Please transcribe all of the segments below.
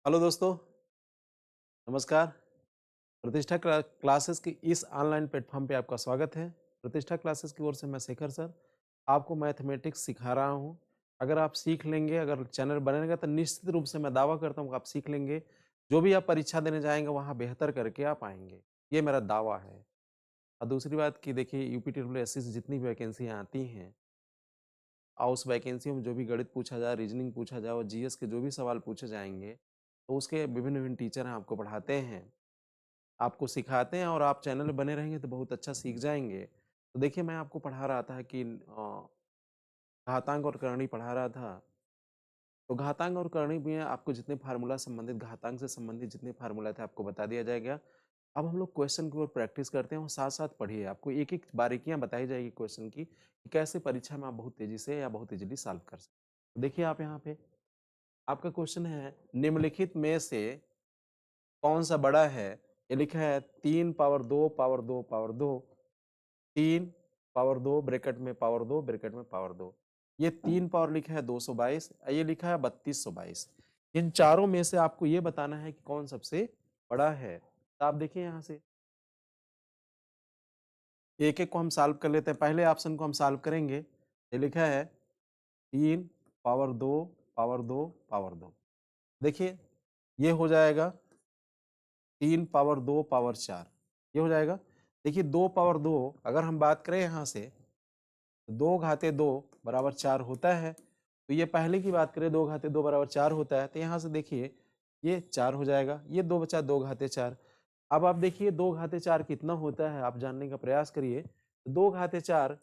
Hello दोस्तों, नमस्कार। प्रतिष्ठा क्लासेस की इस ऑनलाइन प्लेटफॉर्म पे आपका स्वागत है। प्रतिष्ठा क्लासेस की ओर से मैं शेखर सर आपको मैथमेटिक्स सिखा रहा हूँ। अगर आप सीख लेंगे, अगर चैनल बनेगा तो निश्चित रूप से मैं दावा करता हूँ कि आप सीख लेंगे। जो भी आप परीक्षा देने जाएंगे वहाँ बेहतर करके आप आएंगे, ये मेरा दावा है। और दूसरी बात कि देखिए यूपीटीडब्ल्यूएससी से जितनी भी वैकेंसियाँ आती हैं और उस वैकेंसी में जो भी गणित पूछा जाए, रीजनिंग पूछा जाए और जीएस के जो भी सवाल पूछे जाएंगे, तो उसके विभिन्न विभिन्न टीचर हैं आपको पढ़ाते हैं, आपको सिखाते हैं और आप चैनल पे बने रहेंगे तो बहुत अच्छा सीख जाएँगे। तो देखिए मैं आपको पढ़ा रहा था कि घातांक और करणी पढ़ा रहा था। तो घातांक और करणी में आपको जितने फार्मूला संबंधित घातांक से संबंधित जितने फार्मूला थे आपको बता दिया जाएगा। अब हम लोग क्वेश्चन की ओर प्रैक्टिस करते हैं और साथ-साथ पढ़िए। आपको एक-एक बारीकियाँ बताई जाएगी क्वेश्चन की कि कैसे परीक्षा में आप बहुत तेज़ी से या बहुत ईज़िली सॉल्व कर सकते हैं। तो देखिए आप यहाँ पे आपका क्वेश्चन है निम्नलिखित में से कौन-सा बड़ा है? ये लिखा है 3 power 2 power 2 power 2 3 power 2 bracket में पावर 2 ब्रैकेट में पावर 2। ये 3 पावर लिखा है 222, ये लिखा है 3222। इन चारों में से आपको ये बताना है कि कौन सबसे बड़ा है। तो आप देखिए यहाँ से एक-एक को हम सॉल्व कर लेते हैं। पहले ऑप्शन को हम सॉल्व करेंगे। ये लिखा है 3 पावर 2 पावर 2 पावर 2। देखिए ये हो जाएगा 3 पावर 2 पावर 4, ये हो जाएगा। देखिए 2 पावर 2 अगर हम बात करें यहाँ से 2 घाते 2 बराबर 4 होता है। तो ये पहले की बात करें 2 घाते 2 बराबर 4 होता है, तो यहाँ से देखिए ये 4 हो जाएगा, ये 2 बचा 2 घाते 4। अब आप देखिए 2 घाते 4 कितना होता है, आप जानने का प्रयास करिए। 2 घाते 4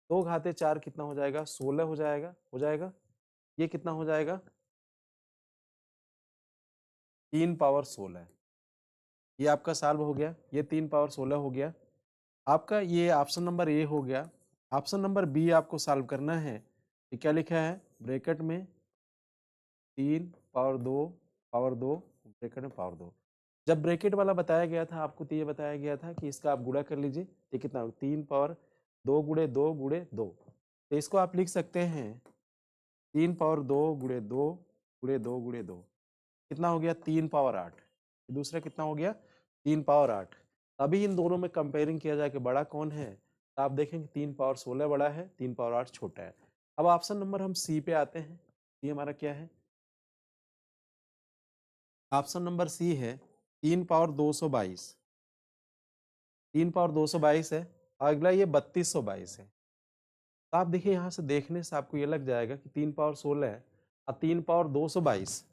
2 घाते 4 कितना हो जाएगा? 16 हो जाएगा। ये कितना हो जाएगा? 3 पावर 16। ये आपका सॉल्व हो गया, ये 3 पावर 16 हो गया। आपका ये ऑप्शन नंबर ए हो गया। ऑप्शन नंबर बी आपको सॉल्व करना है। ये क्या लिखा है? ब्रैकेट में 3 पावर 2 पावर 2 ब्रैकेट में पावर 2। जब ब्रैकेट वाला बताया गया था आपको तो ये बताया गया था कि इसका आप गुणा कर लीजिए। ये कितना? 3 पावर 2 गुणे 2 गुणे 2। तो इसको आप लिख सकते हैं 3 पावर 2 गुणे 2 गुणे 2 गुणे 2। कितना हो गया? 3 पावर 8। दूसरा कितना हो गया? 3 पावर 8। अभी इन दोनों में कंपेयरिंग किया जाए कि बड़ा कौन है, तो आप देखेंगे 3 पावर 16 बड़ा है, 3 पावर 8 छोटा है। अब ऑप्शन नंबर हम सी पे आते हैं। ये हमारा क्या है? ऑप्शन नंबर सी है 3 पावर 222। 3 पावर 222 है और अगला ये 3222 है। तो आप देखिए यहाँ से देखने से आपको ये लग जाएगा कि 3 पावर 16 है और 3 पावर 222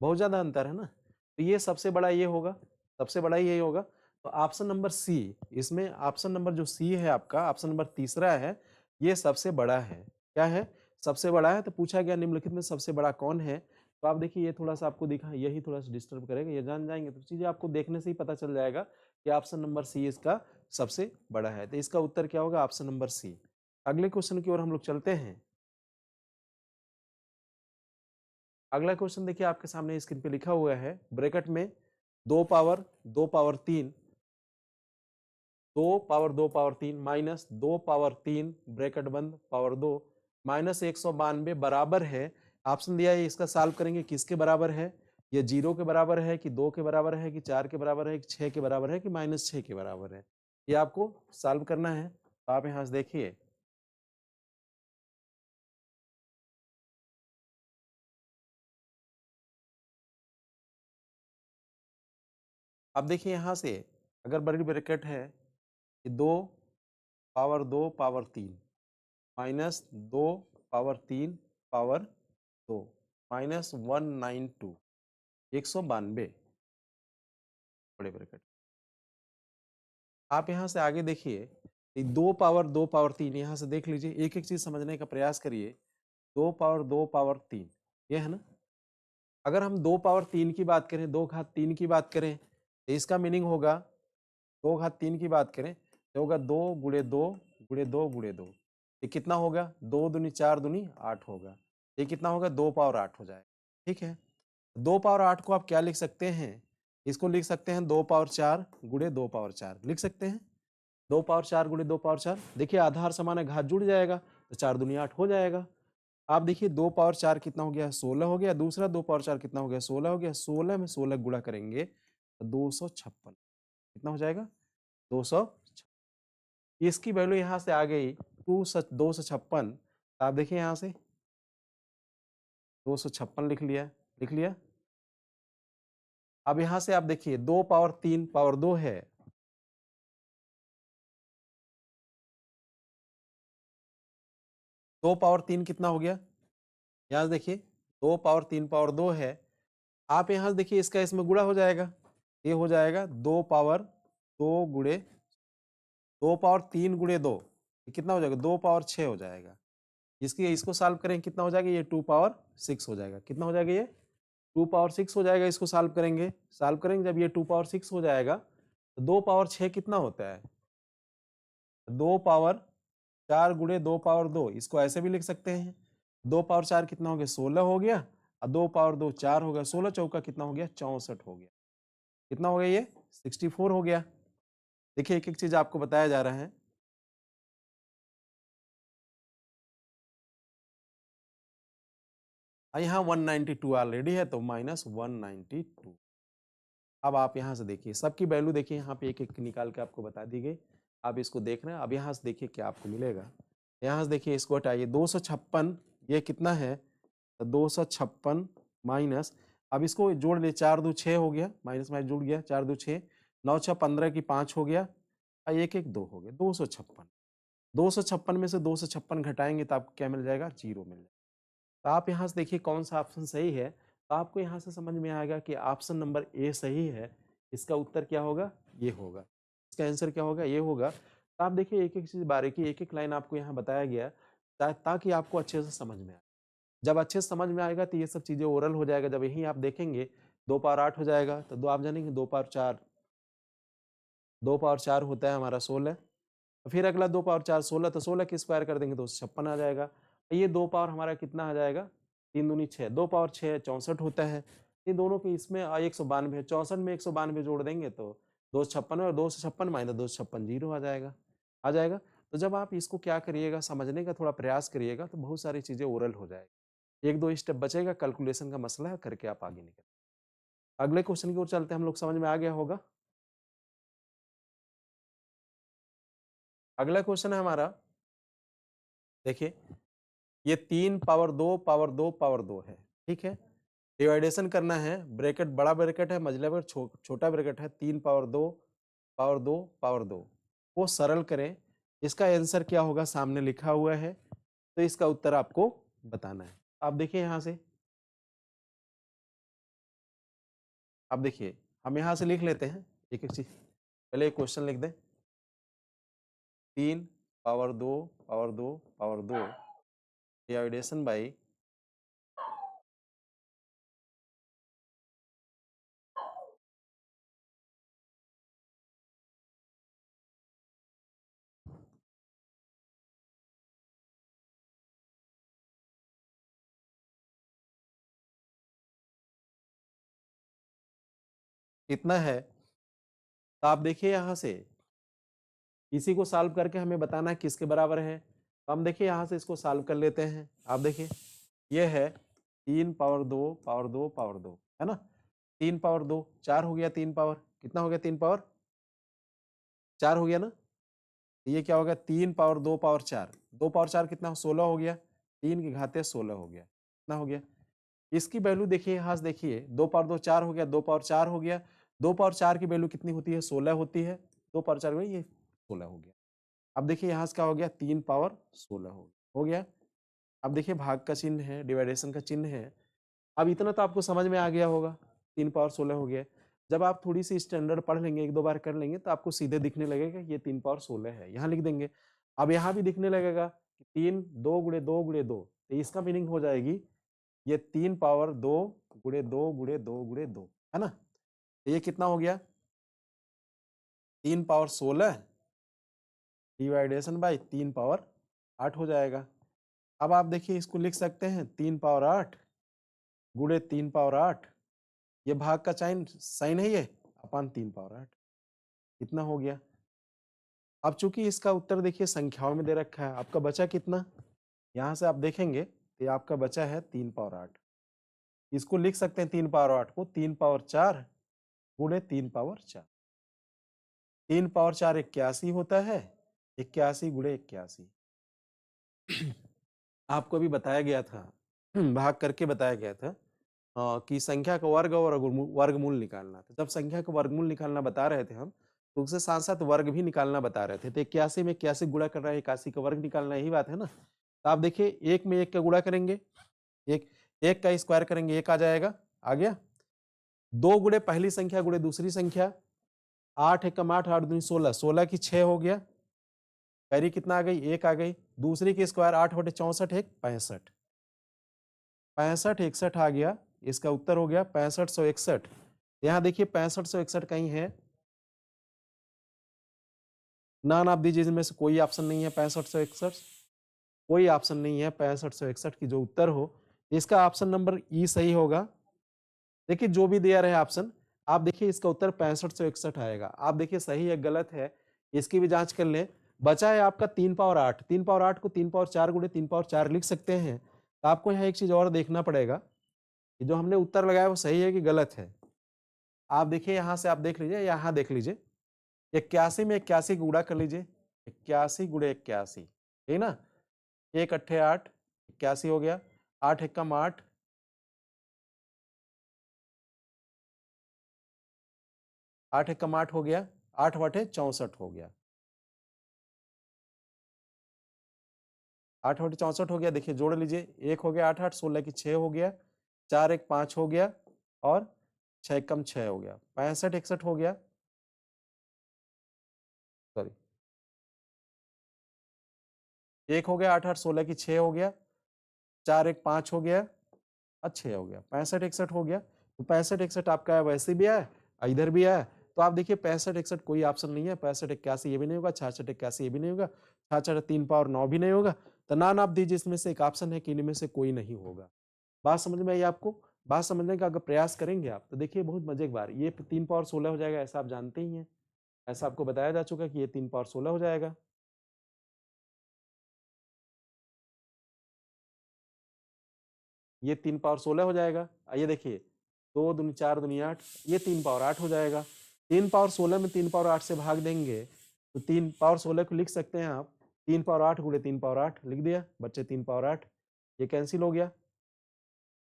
बहुत ज़्यादा अंतर है ना। तो ये सबसे बड़ा ये होगा, सबसे बड़ा यही होगा। तो ऑप्शन नंबर सी, इसमें ऑप्शन नंबर जो सी है आपका, ऑप्शन नंबर तीसरा है, ये सबसे बड़ा है। क्या है? सबसे बड़ा है। तो पूछा गया निम्नलिखित में सबसे बड़ा कौन है? तो आप देखिए ये थोड़ा-सा आपको दिखा, यही थोड़ा-सा डिस्टर्ब करेगा, ये जान जाएँगे तो चीज़ें आपको देखने से ही पता चल जाएगा कि ऑप्शन नंबर सी इसका सबसे बड़ा है। तो इसका उत्तर क्या होगा? Option number C. अगले क्वेश्चन की ओर हम लोग चलते हैं। अगला क्वेश्चन देखिए आपके सामने स्क्रीन पे लिखा हुआ है ब्रैकेट में 2 power 2 power 3 2 power 2 power 3 minus 2 power 3 bracket बंद पावर 2 माइनस 192 बराबर है। ऑप्शन दिया है, इसका सॉल्व करेंगे किसके बराबर है? ये 0 के बराबर है कि 2 के बराबर है कि 4 के बराबर है कि 6 के बराबर है कि माइनस 6 के बराबर है? ये आपको सॉल्व करना है। तो आप यहाँ से देखिए, अब देखिए यहाँ से अगर बड़ी ब्रैकेट है कि 2 power 2 power 3 minus 2 power 3 power 2 minus 192 192 बड़े ब्रैकेट। आप यहाँ से आगे देखिए 2 पावर 3 यहाँ से देख लीजिए, एक एक चीज समझने का प्रयास करिए। 2 पावर 3 ये है ना। अगर हम 2 पावर 3 की बात करें, 2 घात 3 की बात करें, तो इसका मीनिंग होगा 2 घात 3 की बात करें तो होगा 2 गुणे 2 गुणे 2 गुणे 2। ये कितना होगा? 2 दूनी 4 दूनी 8 होगा। ये कितना होगा? 2 पावर 8 हो जाएगा। ठीक है। 2 पावर 8 को आप क्या लिख सकते हैं? इसको लिख सकते हैं 2 पावर 4 गुणे 2 पावर 4 लिख सकते हैं। 2 पावर 4 गुणे 2 पावर 4। देखिए आधार समान है, घात जुड़ जाएगा तो 4 दूनी 8 हो जाएगा। आप देखिए 2 पावर 4 कितना हो गया? 16 हो गया। दूसरा 2 पावर 4 कितना हो गया? 16 हो गया। 16 में 16 गुणा करेंगे तो 256 कितना हो जाएगा? 200 इसकी वैल्यू यहाँ से आ गई 256। आप देखिए यहाँ से 256 लिख लिया, लिख लिया। अब यहाँ से आप देखिए 2 पावर 3 पावर 2 है। 2 पावर 3 कितना हो गया? यहाँ से देखिए 2 पावर 3 पावर 2 है। आप यहाँ से देखिए इसका इसमें गुणा हो जाएगा। ये हो जाएगा 2 पावर 2 गुणे 2 पावर 3 गुणे 2 ये कितना हो जाएगा? 2 पावर 6 हो जाएगा। इसकी इसको सॉल्व करें कितना हो जाएगा? ये 2 पावर 6 हो जाएगा। कितना हो जाएगा ये? 2 पावर 6 हो जाएगा। इसको सॉल्व करेंगे, सॉल्व करेंगे जब ये 2 पावर 6 हो जाएगा तो 2 पावर 6 कितना होता है? 2 पावर 4 गुणे 2 पावर 2 इसको ऐसे भी लिख सकते हैं। 2 पावर 4 कितना हो गया? 16 हो गया और 2 पावर 2 4 हो गया। 16 चौका कितना हो गया? 64 हो गया। कितना हो गया ये? 64 हो गया। देखिए एक-एक चीज आपको बताया जा रहा है। यहाँ 192 ऑलरेडी है तो -192। अब आप यहाँ से देखिए सबकी वैल्यू देखिए यहाँ पे एक-एक निकाल के आपको बता दी गई। आप इसको देख रहे हैं। अब यहाँ से देखिए क्या आपको मिलेगा। यहाँ से देखिए इसको हटाइए 256 ये कितना है? तो 256 माइनस अब इसको जोड़ लिए 4 2 6 हो गया माइनस माइनस जुड़ गया 4 2 6 9 6 15 की 5 हो गया और 1 1 2 हो गया 256। 256 में से 256 घटाएंगे तो आपको क्या मिल जाएगा? 0 मिल जाएगा। तो आप यहाँ से देखिए कौन सा ऑप्शन सही है। तो आपको यहाँ से समझ में आएगा कि ऑप्शन नंबर ए सही है। इसका उत्तर क्या होगा? ये होगा। इसका आंसर क्या होगा? ये होगा। तो आप देखिए एक-एक चीज़ बारीकी एक-एक लाइन आपको यहाँ बताया गया ताकि आपको अच्छे से समझ में आए। जब अच्छे से समझ में आएगा तो ये सब चीज़ें ओरल हो जाएगा। जब यहीं आप देखेंगे 2 पावर 8 हो जाएगा तो 2 आप जानेंगे 2 पावर 4 2 पावर 4 होता है हमारा 16। फिर अगला 2 पावर 4 16 तो 16 की स्क्वायर कर देंगे तो 56 आ जाएगा। ये 2 पावर हमारा कितना आ जाएगा? 3 दूनी 6 2 पावर 6 64 होता है। ये दोनों के इसमें 192 है। 64 में 192 जोड़ देंगे तो 256 और 256 माइनस 256 0 आ जाएगा। आ जाएगा। तो जब आप इसको क्या करिएगा समझने का थोड़ा प्रयास करिएगा तो बहुत सारी चीज़ें ओरल हो जाएगी। 1-2 स्टेप बचेगा कैलकुलेशन का मसला है करके आप आगे निकल। अगले क्वेश्चन की ओर चलते हैं हम लोग समझ में आ गया होगा। अगला क्वेश्चन है हमारा देखिए ये 3 पावर 2 पावर 2 पावर 2 है। ठीक है। डिवाइडेशन करना है ब्रैकेट बड़ा ब्रैकेट है मझला ब्रैकेट छोटा ब्रैकेट है 3 पावर 2 पावर 2 पावर 2 वो सरल करें। इसका आंसर क्या होगा सामने लिखा हुआ है तो इसका उत्तर आपको बताना है। आप देखिए यहाँ से आप देखिए हम यहाँ से लिख लेते हैं एक एक चीज पहले एक क्वेश्चन लिख दें 3 power 2 power 2 power 2 division by कितना है। तो आप देखिए यहाँ से इसी को सॉल्व करके हमें बताना है किसके बराबर है। तो हम देखिए यहाँ से इसको सॉल्व कर लेते हैं। आप देखिए ये है 3 पावर 2 पावर 2 पावर 2 है ना। 3 पावर 2 4 हो गया 3 पावर कितना हो गया 3 पावर 4 हो गया ना। तो ये क्या हो गया 3 पावर 2 पावर 4 2 पावर 4 कितना 16 हो गया 3 की घाते 16 हो गया कितना हो गया। इसकी वैल्यू देखिए यहाँ से देखिए 2 पावर 2 4 हो गया 2 पावर 4 हो गया 2 पावर 4 की वैल्यू कितनी होती है 16 होती है 2 पावर 4 में ये 16 हो गया। अब देखिए यहाँ से क्या हो गया 3 पावर 16 हो गया। अब देखिए भाग का चिन्ह है डिवाइडेशन का चिन्ह है। अब इतना तो आपको समझ में आ गया होगा 3 पावर 16 हो गया। जब आप थोड़ी सी स्टैंडर्ड पढ़ लेंगे 1-2 बार कर लेंगे तो आपको सीधे दिखने लगेगा कि ये 3 पावर 16 है यहाँ लिख देंगे। अब यहाँ भी दिखने लगेगा कि 3 2 गुणे 2 गुणे 2 तो इसका मीनिंग हो जाएगी ये 3 पावर 2 गुणे 2 गुणे 2 गुणे 2 है ना। तो ये कितना हो गया 3 पावर 16 डिवाइडेशन बाई 3 पावर 8 हो जाएगा। अब आप देखिए इसको लिख सकते हैं 3 पावर 8 गुणे 3 पावर 8 ये भाग का साइन साइन है ये अपन 3 पावर 8 कितना हो गया। अब चूंकि इसका उत्तर देखिए संख्याओं में दे रखा है आपका बचा कितना यहाँ से आप देखेंगे तो ये आपका बचा है 3 पावर 8। इसको लिख सकते हैं 3 पावर 8 को 3 पावर 4 गुणे 3 पावर 4। 3 पावर 4 81 होता है, 81 गुणे 81। आपको अभी बताया गया था, भाग करके बताया गया था कि संख्या का वर्ग और वर्गमूल निकालना था। जब संख्या का वर्गमूल निकालना बता रहे थे हम, तो उसके साथ साथ वर्ग भी निकालना बता रहे थे। तो 81 में 81 गुणा कर रहा है, 81 का वर्ग निकालना, यही बात है ना। तो आप देखिए, 1 में 1 का गुणा करेंगे, एक 1 का स्क्वायर करेंगे, 1 आ जाएगा, आ गया। 2 गुणे पहली संख्या गुणे दूसरी संख्या, 8 एकम 8, 8 दूनी 16, 16 की 6 हो गया। पहली कितना आ गई, 1 आ गई। दूसरी की स्क्वायर 8 बटे 64 एक 65, 65 61 आ गया। इसका उत्तर हो गया 6561। यहाँ देखिए 6561 कहीं है, ना आप दीजिए, इनमें से कोई ऑप्शन नहीं है 6561, कोई ऑप्शन नहीं है 6561 की जो उत्तर हो। इसका ऑप्शन नंबर ई सही होगा। देखिए जो भी दिया रहे ऑप्शन, आप देखिए इसका उत्तर 6561 आएगा। आप देखिए सही है गलत है, इसकी भी जांच कर लें। बचा है आपका 3 पावर 8। 3 पावर 8 को 3 पावर 4 गुणे 3 पावर 4 लिख सकते हैं। तो आपको यहाँ एक चीज और देखना पड़ेगा कि जो हमने उत्तर लगाया वो सही है कि गलत है। आप देखिए यहाँ से आप देख लीजिए, यहाँ देख लीजिए, 81 में 81 गुणा कर लीजिए, 81 गुणे 81, ठीक ना। 1 अट्ठे 8, 81 हो गया। 8 एकम 8, 8 एकम 8 हो गया, 8 बटे 64 हो गया, 8 बटे 64 हो गया। देखिए जोड़ लीजिए, 1 हो गया 8 8, 16 की 6 हो गया, 4 1 5 हो गया, और 6 एकम 6 हो गया, 65 61 हो गया। सॉरी, 1 हो गया 8 8, 16 की 6 हो गया, 4 1 5 हो गया, और 6 हो गया, 65 61 हो गया। तो 65 61 आपका वैसे भी आया, इधर भी आया। तो आप देखिए 65 61 कोई ऑप्शन नहीं है, 65 81 ये भी नहीं होगा, 66 81 ये भी नहीं होगा, 66 3 पावर 9 भी नहीं होगा। तो ना आप दीजिए, इसमें से एक ऑप्शन है कि इनमें से कोई नहीं होगा। बात समझ में आई आपको? बात समझने का अगर प्रयास करेंगे आप, तो देखिए बहुत मजे की बात, ये 3 पावर 16 हो जाएगा, ऐसा आप जानते ही हैं, ऐसा आपको बताया जा चुका है कि ये 3 पावर 16 हो जाएगा। ये 3 पावर 16 हो जाएगा। आइए देखिए, 2 दूनी 4 दूनी 8, ये 3 पावर 8 हो जाएगा। 3 पावर 16 में 3 पावर 8 से भाग देंगे, तो 3 पावर 16 को लिख सकते हैं आप 3 पावर 8 गुणे 3 पावर 8, लिख दिया, बच्चे 3 पावर 8, ये कैंसिल हो गया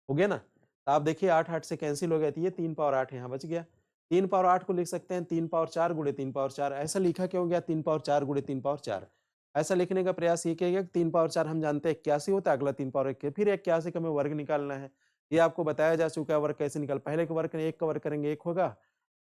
ना। तो आप देखिए 8 8 से कैंसिल हो गया, तो ये 3 पावर 8 यहाँ बच गया। 3 पावर 8 को लिख सकते हैं 3 पावर 4 गुणे 3 पावर 4, ऐसा लिखा क्यों गया 3 पावर 4 गुणे 3 पावर 4? ऐसा लिखने का प्रयास ये किया गया कि 3 पावर 4 हम जानते हैं 81 होता है, अगला 3 पावर 1 फिर 81 का हमें वर्ग निकालना है। ये आपको बताया जा चुका है वर्ग कैसे निकाल, पहले का वर्ग करें, 1 का वर्ग करेंगे 1 होगा,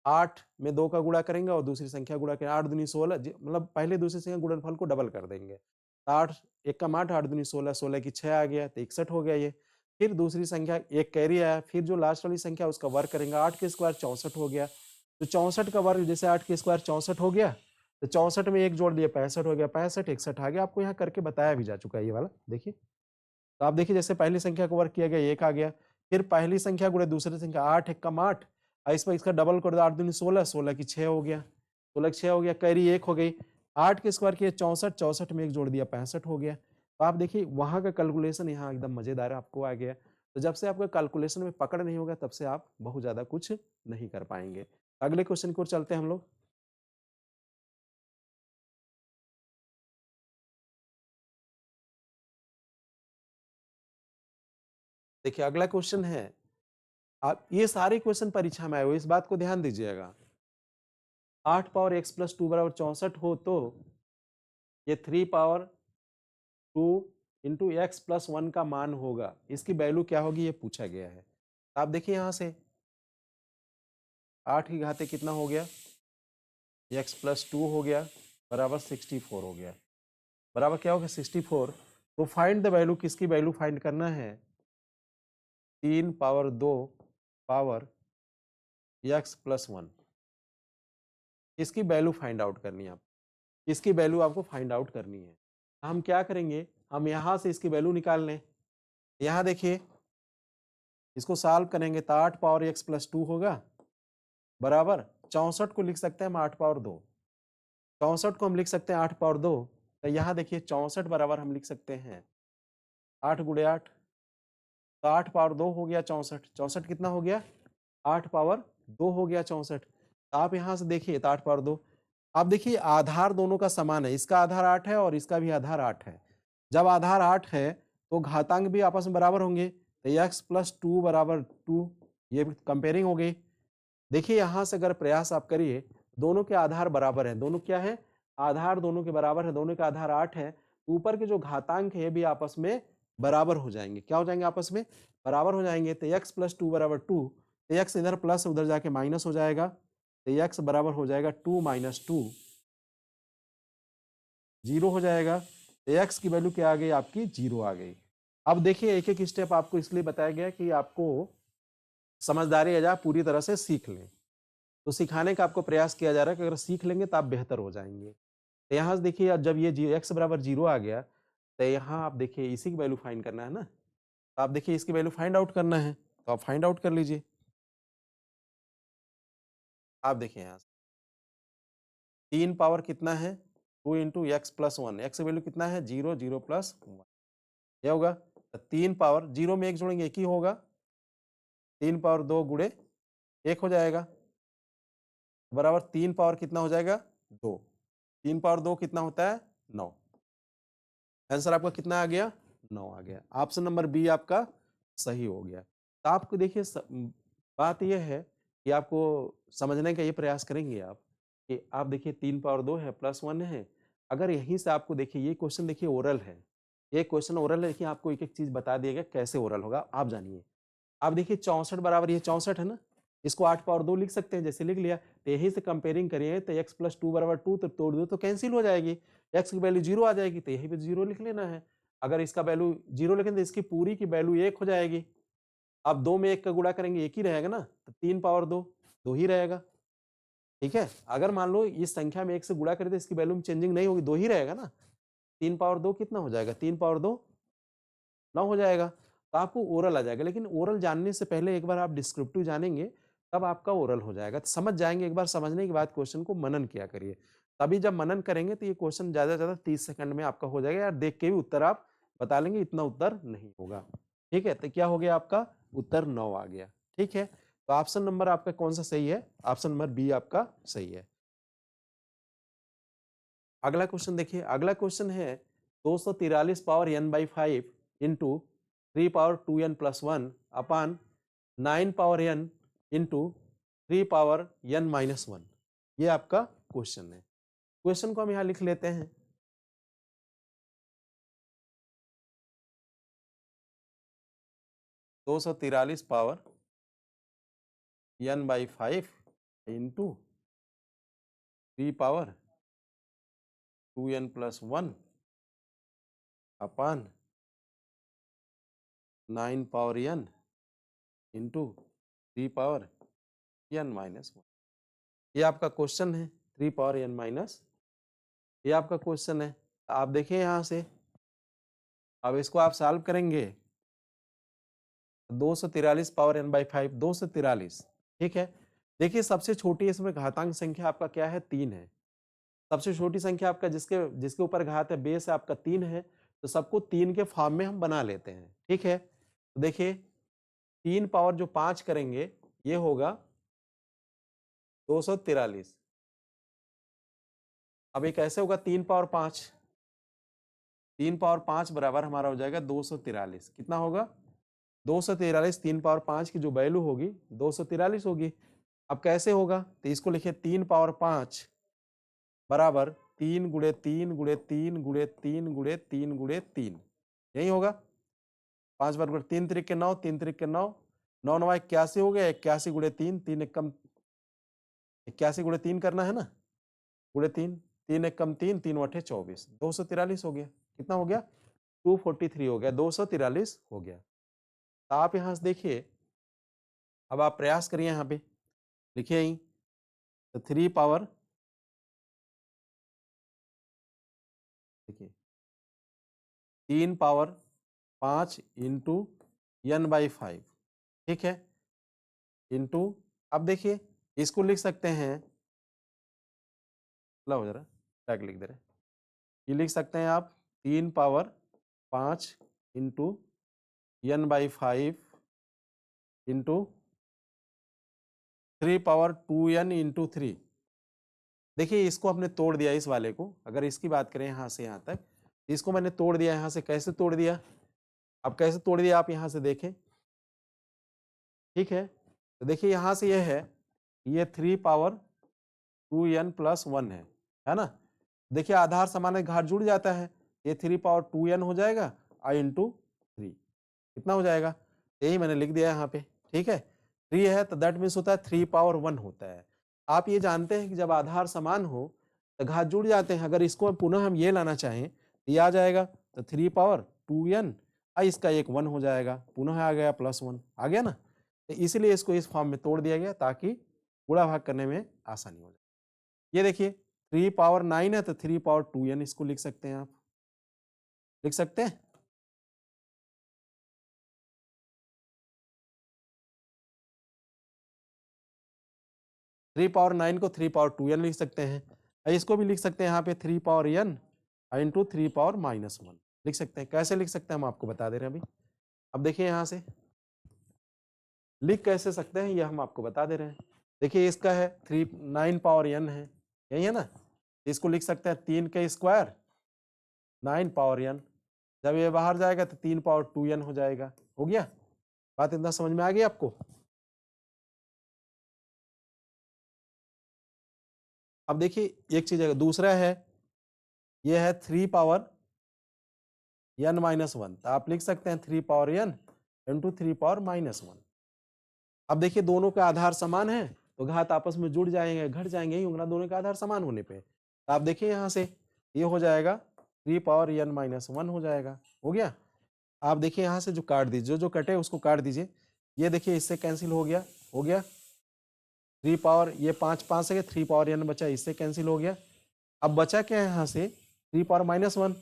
8 में 2 का गुणा करेंगे और दूसरी संख्या गुणा करेंगे, 8 दूनी 16, मतलब पहले दूसरी संख्या गुणनफल को डबल कर देंगे। 8 1 कम 8, 8 दूनी 16, 16 की 6 आ गया, तो 61 हो गया ये। फिर दूसरी संख्या एक कैरी आया, फिर जो लास्ट वाली संख्या उसका वर्ग करेंगे, 8 के स्क्वायर 64 हो गया। तो 64 का वर्ग जैसे 8 के स्क्वायर 64 हो गया, तो 64 में एक जोड़ दिया 65 हो गया, 65 61 आ गया। आपको यहाँ करके बताया भी जा चुका है ये वाला, देखिए। तो आप देखिए जैसे पहली संख्या का वर्ग किया गया, 1 आ गया, फिर पहली संख्या गुणे दूसरी संख्या, 8 1 कम 8, और इस पर इसका डबल कर दो, 8 दूनी 16, 16 की 6 हो गया, 16 की 6 हो गया, कैरी 1 हो गई। 8 के स्क्वायर किए 64, 64 में एक जोड़ दिया 65 हो गया। तो आप देखिए वहां का कैलकुलेशन यहाँ एकदम मजेदार आपको आ गया। तो जब से आपका कैलकुलेशन में पकड़ नहीं होगा, तब से आप बहुत ज्यादा कुछ नहीं कर पाएंगे। अगले क्वेश्चन की ओर चलते हैं हम लोग। देखिए अगला क्वेश्चन है, आप ये सारे क्वेश्चन परीक्षा में आए हो, इस बात को ध्यान दीजिएगा। 8 पावर x प्लस 2 बराबर 64 हो तो ये 3 पावर 2 इंटू एक्स प्लस 1 का मान होगा, इसकी वैल्यू क्या होगी ये पूछा गया है। आप देखिए यहां से 8 की घाते कितना हो गया, x प्लस 2 हो गया, बराबर 64 हो गया, बराबर क्या हो गया 64। तो फाइंड द वैल्यू, किसकी वैल्यू फाइंड करना है, 3 पावर 2 पावर x प्लस 1, इसकी वैल्यू फाइंड आउट करनी है आप, इसकी वैल्यू आपको फाइंड आउट करनी है। हम क्या करेंगे, हम यहां से इसकी वैल्यू निकाल लें। यहां देखिए इसको सॉल्व करेंगे तो 8 पावर x प्लस 2 होगा, बराबर 64 को लिख सकते हैं हम 8 पावर 2, 64 को हम लिख सकते हैं 8 पावर 2। तो यहाँ देखिए 64 बराबर हम लिख सकते हैं 8 गुणे 8, तो 8 पावर 2 हो गया 64। 64 कितना हो गया? 8 पावर 2 हो गया 64। तो आप यहाँ से देखिए तो 8 पावर 2। आप देखिए आधार दोनों का समान है, इसका आधार 8 है और इसका भी आधार 8 है। जब आधार 8 है तो घातांक भी आपस में बराबर होंगे, तो x प्लस 2 बराबर 2, ये कंपेयरिंग हो गई। देखिए यहाँ से अगर प्रयास आप करिए, दोनों के आधार बराबर हैं। दोनों क्या है? आधार दोनों के बराबर है, दोनों का आधार 8 है। ऊपर के जो घातांक है भी आपस में बराबर हो जाएंगे। क्या हो जाएंगे? आपस में बराबर हो जाएंगे। तो x प्लस 2 बराबर 2, तो x इधर प्लस उधर जाके माइनस हो जाएगा, तो x बराबर हो जाएगा 2 माइनस 2, 0 हो जाएगा। तो x की वैल्यू क्या आ गई? आपकी 0 आ गई। अब देखिए एक एक स्टेप आपको इसलिए बताया गया कि आपको समझदारी आ जाए, पूरी तरह से सीख लें। तो सिखाने का आपको प्रयास किया जा रहा है कि अगर सीख लेंगे तो आप बेहतर हो जाएंगे। तो यहाँ से देखिए अब जब ये x बराबर 0 आ गया, तो यहाँ आप देखिए इसी की वैल्यू फाइंड करना है ना। तो आप देखिए इसकी वैल्यू फाइंड आउट करना है, तो आप फाइंड आउट कर लीजिए। आप देखिए यहाँ से 3 पावर कितना है? 2 इंटू एक्स प्लस 1। एक्स की वैल्यू कितना है? 0, 0 प्लस 1। क्या होगा? तो 3 पावर 0 में 1 जोड़ेंगे 1 ही होगा। 3 पावर 2 गुणे 1 हो जाएगा, बराबर 3 पावर कितना हो जाएगा? 2। 3 पावर 2 कितना होता है? 9। आंसर आपका कितना आ गया? 9 आ गया। ऑप्शन नंबर बी आपका सही हो गया। तो आपको देखिए बात यह है कि आपको समझने का ये प्रयास करेंगे आप कि आप देखिए 3 पावर 2 है प्लस 1 है। अगर यहीं से आपको देखिए ये क्वेश्चन देखिए ओरल है। ये क्वेश्चन ओरल है कि आपको एक-एक चीज़ बता दिएगा कैसे ओरल होगा, आप जानिए। आप देखिए 64 बराबर ये 64 है ना? इसको 8 पावर 2 लिख सकते हैं, जैसे लिख लिया। तो यहीं से कंपेयरिंग करिए तो x प्लस 2 बराबर 2, तो तोड़ दो तो कैंसिल हो जाएगी। x की वैल्यू 0 आ जाएगी, तो यहीं पे 0 लिख लेना है। अगर इसका वैल्यू 0 लिखेंगे तो इसकी पूरी की वैल्यू 1 हो जाएगी। अब 2 में 1 का गुणा करेंगे 1 ही रहेगा ना, तो 3 पावर 2, 2 ही रहेगा। ठीक है? अगर मान लो इस संख्या में 1 से गुणा करें तो इसकी वैल्यू में चेंजिंग नहीं होगी, 2 ही रहेगा ना। 3 पावर 2 कितना हो जाएगा? 3 पावर 2 9 हो जाएगा। तो आपको ओरल आ जाएगा, लेकिन ओरल जानने से पहले एक बार आप डिस्क्रिप्टिव जानेंगे, तब आपका ओरल हो जाएगा। तो समझ जाएंगे, एक बार समझने के बाद क्वेश्चन को मनन किया करिए। तभी जब मनन करेंगे तो ये क्वेश्चन ज़्यादा से ज़्यादा 30 सेकंड में आपका हो जाएगा, या देख के भी उत्तर आप बता लेंगे, इतना उत्तर नहीं होगा। ठीक है? तो क्या हो गया आपका? उत्तर 9 आ गया। ठीक है? तो ऑप्शन नंबर आपका कौन सा सही है? ऑप्शन नंबर बी आपका सही है। अगला क्वेश्चन देखिए, अगला क्वेश्चन है 243 power n by 5 into 3 power 2n plus 1 upon 9 power n into 3 power n minus 1। ये आपका क्वेश्चन है। क्वेश्चन को हम यहाँ लिख लेते हैं। 243 power n by 5 into 3 power 2n plus 1 upon 9 power n into 3 power n minus 1। ये आपका क्वेश्चन है, 3 पावर n माइनस, ये आपका क्वेश्चन है। आप देखिए यहाँ से, अब इसको आप सॉल्व करेंगे। 243 पावर n बाई 5, 243। ठीक है? देखिए सबसे छोटी इसमें घातांक संख्या आपका क्या है? 3 है। सबसे छोटी संख्या आपका जिसके जिसके ऊपर घात है, बेस है आपका 3 है, तो सबको 3 के फॉर्म में हम बना लेते हैं। ठीक है? तो देखिए 3 पावर जो 5 करेंगे, ये होगा 243। अब ये कैसे होगा? 3 पावर 5, 3 पावर 5 बराबर हमारा हो जाएगा 243। कितना होगा? 243। 3 पावर 5 की जो वैल्यू होगी 243 होगी। अब कैसे होगा? तो इसको लिखिए 3 पावर 5 बराबर 3 गुणे 3 गुणे 3 गुणे 3 गुणे 3 गुणे 3। यही होगा। 5 बराबर 3 त्रिक के 9, 3 त्रिक के 9, 9 9 81 हो गया। 81 गुणे 3, 3 एक कम 81 गुणे 3 करना है ना, गुणे 3, 3 एक कम 3, 3 अठे 24, 243 हो गया। कितना हो गया? 243 हो गया, 243 हो गया। तो आप यहाँ से देखिए, अब आप प्रयास करिए, यहाँ पे लिखिए यहीं, तो 3 पावर, देखिए 3 पावर 5 इंटू n बाई 5। ठीक है? इंटू, अब देखिए इसको लिख सकते हैं, लो जरा टैग लिख दे रहे, ये लिख सकते हैं आप 3 power 5 into n/5 into 3^2n/3। देखिए इसको हमने तोड़ दिया इस वाले को, अगर इसकी बात करें यहाँ से यहाँ तक, इसको मैंने तोड़ दिया यहाँ से। कैसे तोड़ दिया? अब कैसे तोड़ दिया आप यहाँ से देखें, ठीक है। तो देखिए यहाँ से ये है, ये 3^2n+1 है ना। देखिए आधार समान है, घाट जुड़ जाता है, ये 3^2n हो जाएगा i इंटू 3, कितना हो जाएगा? यही मैंने लिख दिया यहाँ पे, ठीक है। 3 है तो दैट मीन्स होता है 3^1 होता है। आप ये जानते हैं कि जब आधार समान हो तो घात जुड़ जाते हैं। अगर इसको पुनः हम ये लाना चाहें तो ये आ जाएगा, तो 3^2n, इसका एक 1 हो जाएगा, पुनः आ गया +1, आ गया ना। तो इसीलिए इसको इस फॉर्म में तोड़ दिया गया ताकि गुणा भाग करने में आसानी हो जाए। ये देखिए 3^9 है तो 3^2n इसको लिख सकते हैं, आप लिख सकते हैं। 3^9 को 3^2n लिख सकते हैं। इसको भी लिख सकते हैं यहाँ पे 3^n इंटू 3^-1 लिख सकते हैं। कैसे लिख सकते हैं हम आपको बता दे रहे हैं अभी। अब देखिए यहाँ से लिख कैसे सकते हैं ये हम आपको बता दे रहे हैं। देखिए इसका है 9^n है, यही है ना। इसको लिख सकते हैं 3 के स्क्वायर 9^n, जब ये बाहर जाएगा तो 3^2n हो जाएगा। हो गया, बात इतना समझ में आ गई आपको। अब देखिए एक चीज है, दूसरा है, ये है 3^n-1, तो आप लिख सकते हैं 3^n इंटू 3^-1। अब देखिए दोनों का आधार समान है तो घात आपस में जुड़ जाएंगे, घट जाएंगे ही होंगे दोनों का आधार समान होने पे। तो आप देखिए यहाँ से ये हो जाएगा 3^n-1 हो जाएगा। हो गया। आप देखिए यहाँ से जो काट दीजिए, जो जो कटे उसको काट दीजिए। ये देखिए इससे कैंसिल हो गया, हो गया। 3 ये 5 से 3^n बचा, इससे कैंसिल हो गया। अब बचा क्या है यहाँ से 3^-1,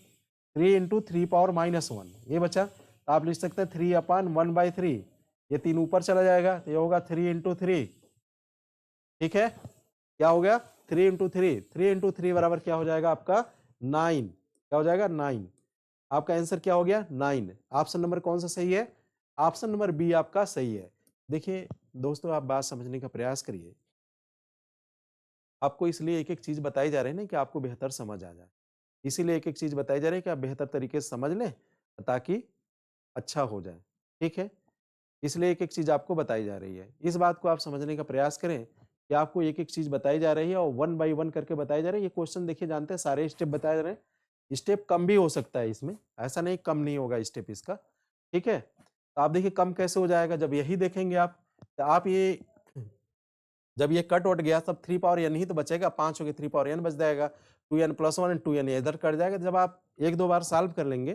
3 इंटू 3^-1 ये बचा। तो आप लिख सकते हैं 3/1/3, ये 3 ऊपर चला जाएगा तो ये होगा 3 इंटू 3, ठीक है। क्या हो गया 3 इंटू 3, 3 इंटू 3 बराबर क्या हो जाएगा आपका 9, क्या हो जाएगा 9। आपका आंसर क्या हो गया 9। ऑप्शन नंबर कौन सा सही है? ऑप्शन नंबर बी आपका सही है। देखिए दोस्तों आप बात समझने का प्रयास करिए। आपको इसलिए एक एक चीज बताई जा रही है ना कि आपको बेहतर समझ आ जाए, इसीलिए एक एक चीज बताई जा रही है कि आप बेहतर तरीके से समझ लें ताकि अच्छा हो जाए, ठीक है। इसलिए एक एक चीज आपको बताई जा रही है। इस बात को आप समझने का प्रयास करें कि आपको एक एक चीज बताई जा रही है और 1/1 करके बताई जा रही है। ये क्वेश्चन देखिए जानते हैं सारे स्टेप बताए जा रहे हैं, स्टेप कम भी हो सकता है इसमें, ऐसा नहीं कम नहीं होगा स्टेप इसका, ठीक है। तो आप देखिए कम कैसे हो जाएगा, जब यही देखेंगे आप, तो आप ये जब ये कट वट गया तब 3^n ही तो बचेगा, 5 हो गए 3^n बच जाएगा, 2n+1 2n इधर कट जाएगा। जब आप एक दो बार सॉल्व कर लेंगे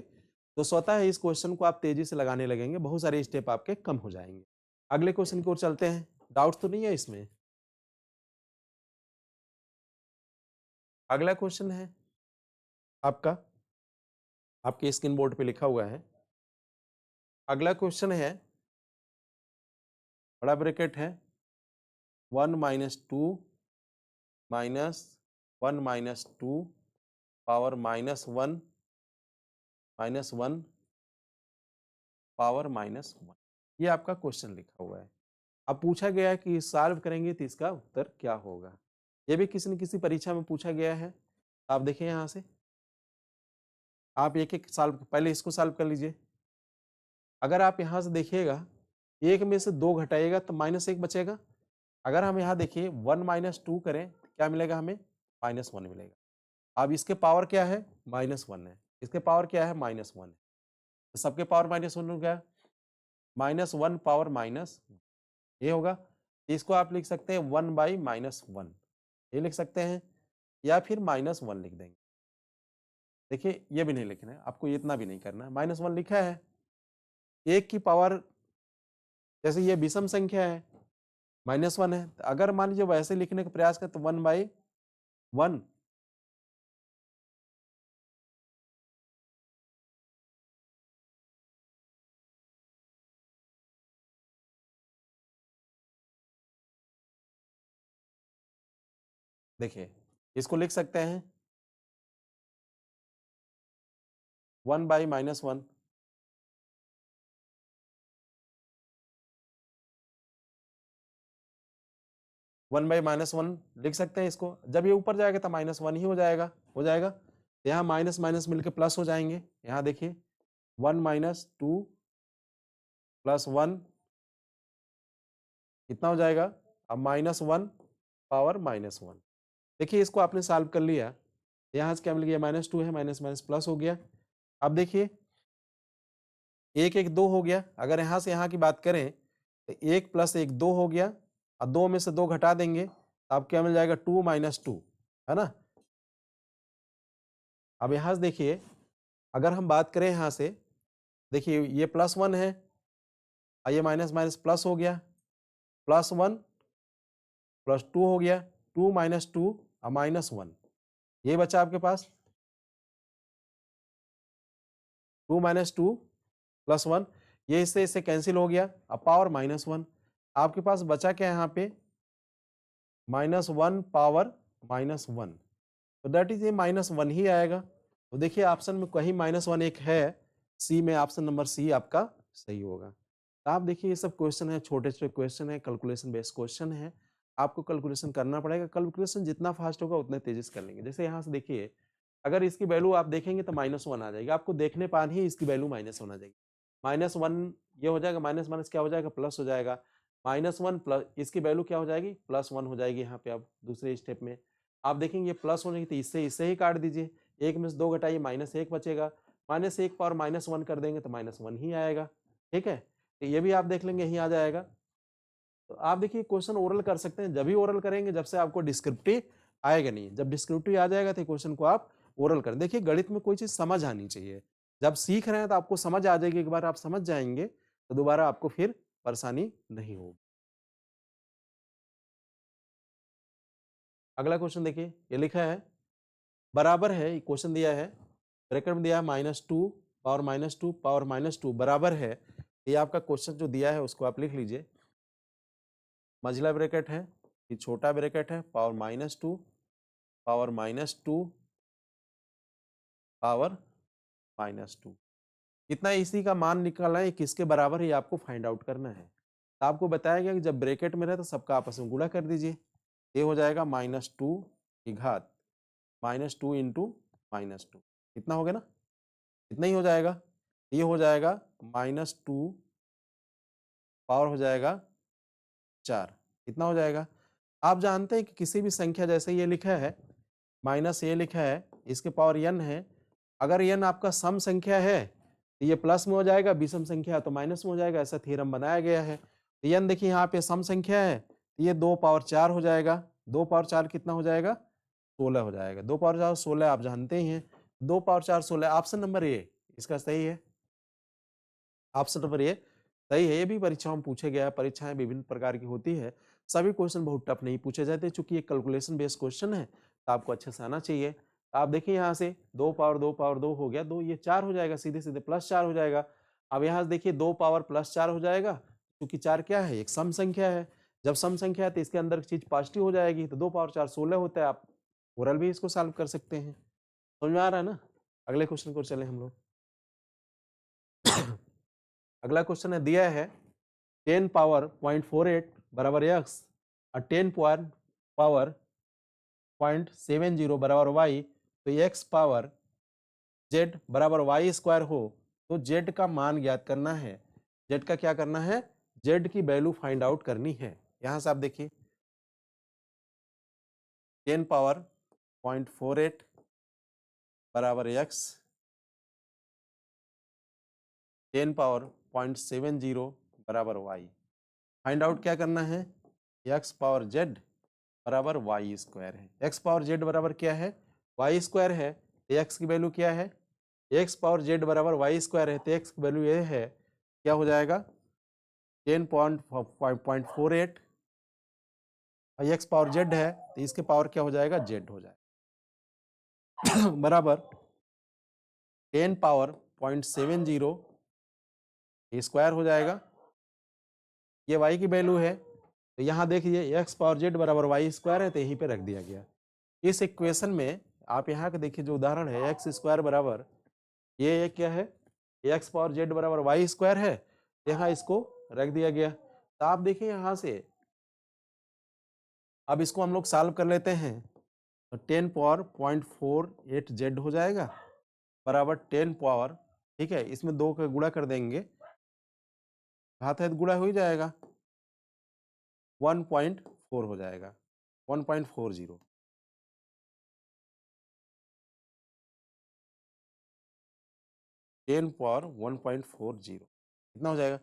तो स्वतः इस क्वेश्चन को आप तेजी से लगाने लगेंगे, बहुत सारे स्टेप आपके कम हो जाएंगे। अगले क्वेश्चन की ओर चलते हैं, डाउट तो नहीं है इसमें। अगला क्वेश्चन है आपका, आपके स्क्रीन बोर्ड पे लिखा हुआ है। अगला क्वेश्चन है, बड़ा ब्रैकेट है 1 - 2 -1 - 2 पावर -1 -1 पावर -1, ये आपका क्वेश्चन लिखा हुआ है। अब पूछा गया है कि सॉल्व करेंगे तो इसका उत्तर क्या होगा। ये भी किसी न किसी परीक्षा में पूछा गया है। आप देखिए यहाँ से, आप एक एक सॉल्व, पहले इसको सॉल्व कर लीजिए। अगर आप यहाँ से देखिएगा, एक में से 2 घटाइएगा तो -1 बचेगा। अगर हम यहाँ देखिए 1 - 2 करें तो क्या मिलेगा हमें, -1 मिलेगा। अब इसके पावर क्या है, -1 है, इसके पावर क्या है, -1 है, तो सबके पावर -1 हो गया, -1 पावर माइनस ये होगा। इसको आप लिख सकते हैं 1/-1, ये लिख सकते हैं, या फिर -1 लिख देंगे। देखिए ये भी नहीं लिखना है आपको, इतना भी नहीं करना है। -1 लिखा है, एक की पावर, जैसे ये विषम संख्या है, -1 है, तो अगर मान लीजिए वैसे लिखने का प्रयास करें तो 1/1, देखिए इसको लिख सकते हैं 1/-1, 1 बाई -1 लिख सकते हैं इसको। जब ये ऊपर जाएगा तो -1 ही हो जाएगा, तो यहाँ माइनस माइनस मिलके प्लस हो जाएंगे। यहाँ देखिए 1 - 2 + 1 कितना हो जाएगा? अब -1 पावर -1। देखिए इसको आपने सॉल्व कर लिया, यहाँ से क्या मिल गया? -2 है, माइनस माइनस प्लस हो गया। अब देखिए 1 1 2 हो गया। अगर यहाँ से यहाँ की बात करें तो 1 + 1 2 हो गया, और 2 में से 2 घटा देंगे तो अब क्या मिल जाएगा? 2 - 2, है ना? अब यहाँ से देखिए, अगर हम बात करें यहाँ से, देखिए ये +1 है और ये माइनस माइनस प्लस हो गया, +1 + 2 हो गया, 2 - 2 और -1, ये बचा आपके पास 2 - 2 + 1, ये इससे कैंसिल हो गया। अब पावर -1, आपके पास बचा क्या यहाँ पे? -1 पावर -1, तो दैट इज ये -1 ही आएगा। तो देखिए ऑप्शन में कहीं -1 एक है, सी में, ऑप्शन नंबर सी आपका सही होगा। तो आप देखिए ये सब क्वेश्चन है, छोटे छोटे क्वेश्चन है, कैलकुलेशन बेस्ड क्वेश्चन है। आपको कैलकुलेशन करना पड़ेगा, कैलकुलेशन जितना फास्ट होगा उतने तेजी से कर लेंगे। जैसे यहाँ से देखिए, अगर इसकी वैल्यू आप देखेंगे तो -1 आ जाएगी, आपको देखने पान ही इसकी वैल्यू -1 आ जाएगी। -1 ये हो जाएगा, माइनस माइनस क्या हो जाएगा? प्लस हो जाएगा। -1 प्लस इसकी वैल्यू क्या हो जाएगी? +1 हो जाएगी। यहाँ पे अब दूसरे स्टेप में आप देखेंगे प्लस होने की, तो इससे ही काट दीजिए। 1 में से 2 घटाइए, -1 बचेगा। -1 पावर -1 कर देंगे तो -1 ही आएगा। ठीक है, तो ये भी आप देख लेंगे यही आ जाएगा। तो आप देखिए क्वेश्चन ओरल कर सकते हैं, जब भी ओरल करेंगे जब से आपको डिस्क्रिप्टिव आएगा नहीं। जब डिस्क्रिप्टिव आ जाएगा तो क्वेश्चन को आप ओरल करें। देखिए गणित में कोई चीज समझ आनी चाहिए। जब सीख रहे हैं तो आपको समझ आ जाएगी, एक बार आप समझ जाएंगे तो दोबारा आपको फिर परेशानी नहीं होगी। अगला क्वेश्चन देखिए, ये लिखा है बराबर है, ये क्वेश्चन दिया है, ब्रैकेट में दिया है -2 पावर -2 पावर -2 बराबर है। ये आपका क्वेश्चन जो दिया है उसको आप लिख लीजिए। मझला ब्रैकेट है, ये छोटा ब्रैकेट है, पावर -2 पावर -2 पावर -2, कितना इसी का मान निकालना है, किसके बराबर है ये आपको फाइंड आउट करना है। तो आपको बताया गया कि जब ब्रैकेट में रहे तो सबका आपस में गुणा कर दीजिए। ये हो जाएगा -2 की घात -2 इंटू -2, कितना हो गया ना? इतना ही हो जाएगा। ये हो जाएगा -2 पावर हो जाएगा 4, कितना हो जाएगा? आप जानते हैं कि किसी भी संख्या, जैसे ये लिखा है माइनस ये लिखा है, इसके पावर n है। अगर n आपका सम संख्या है तो ये प्लस में हो जाएगा, विषम संख्या है तो माइनस में हो जाएगा, ऐसा थ्योरम बनाया गया है। तो n देखिए यहाँ पे सम संख्या है तो ये 2 पावर 4 हो जाएगा। 2 पावर 4 कितना हो जाएगा? 16 हो जाएगा। 2 पावर 4 16 आप जानते ही हैं। 2 पावर 4 16, ऑप्शन नंबर ए इसका सही है। ऑप्शन नंबर ए सही है। ये भी परीक्षाओं में पूछे गया है, परीक्षाएं विभिन्न प्रकार की होती है, सभी क्वेश्चन बहुत टफ नहीं पूछे जाते, चूंकि ये कैलकुलेशन बेस्ड क्वेश्चन है तो आपको अच्छे से आना चाहिए। तो आप देखिए यहाँ से 2 पावर 2 पावर 2 हो गया, 2 ये 4 हो जाएगा, सीधे सीधे +4 हो जाएगा। अब यहाँ से देखिए 2 पावर +4 हो जाएगा, क्योंकि 4 क्या है? एक सम संख्या है। जब सम संख्या है तो इसके अंदर की चीज पॉजिटिव हो जाएगी, तो 2 पावर 4 16 होता है। आप ओरल भी इसको सॉल्व कर सकते हैं। समझ में आ रहा है ना? अगले क्वेश्चन को चले हम लोग। अगला क्वेश्चन है, दिया है 10 पावर 0.48 बराबर x और 10 पावर 0.70 बराबर y, तो x पावर z बराबर y स्क्वायर हो तो z का मान ज्ञात करना है। z का क्या करना है? z की वैल्यू फाइंड आउट करनी है। यहां से आप देखिए 10 पावर 0.48 बराबर x, 10 पावर 0.70 बराबर y। फाइंड आउट क्या करना है? x पावर z बराबर वाई स्क्वायर है। एक्स पावर जेड बराबर क्या है? वाई स्क्वायर है। तो एक्स की वैल्यू क्या है? एक्स पावर जेड बराबर वाई स्क्वायर है, तो एक्स की वैल्यू ये है, क्या हो जाएगा? 10.48, और एक्स पावर जेड है तो इसके पावर क्या हो जाएगा? जेड हो जाएगा बराबर 10 पावर 0.70 स्क्वायर हो जाएगा। ये वाई की वैल्यू है, तो यहाँ देखिए एक्स पावर जेड बराबर वाई स्क्वायर है, तो यहीं पे रख दिया गया। इस इक्वेशन में आप यहाँ के देखिए जो उदाहरण है, एक्स स्क्वायर बराबर ये क्या है? एक्स पावर जेड बराबर वाई स्क्वायर है, यहाँ इसको रख दिया गया। तो आप देखिए यहाँ से अब इसको हम लोग सॉल्व कर लेते हैं, तो 10 पावर 0.48 जेड हो जाएगा बराबर 10 पावर, ठीक है, इसमें 2 का गुणा कर देंगे, घात है तो गुणा हो ही जाएगा, 1.4 हो जाएगा, 1.40, 10 पावर 1.40 कितना हो जाएगा?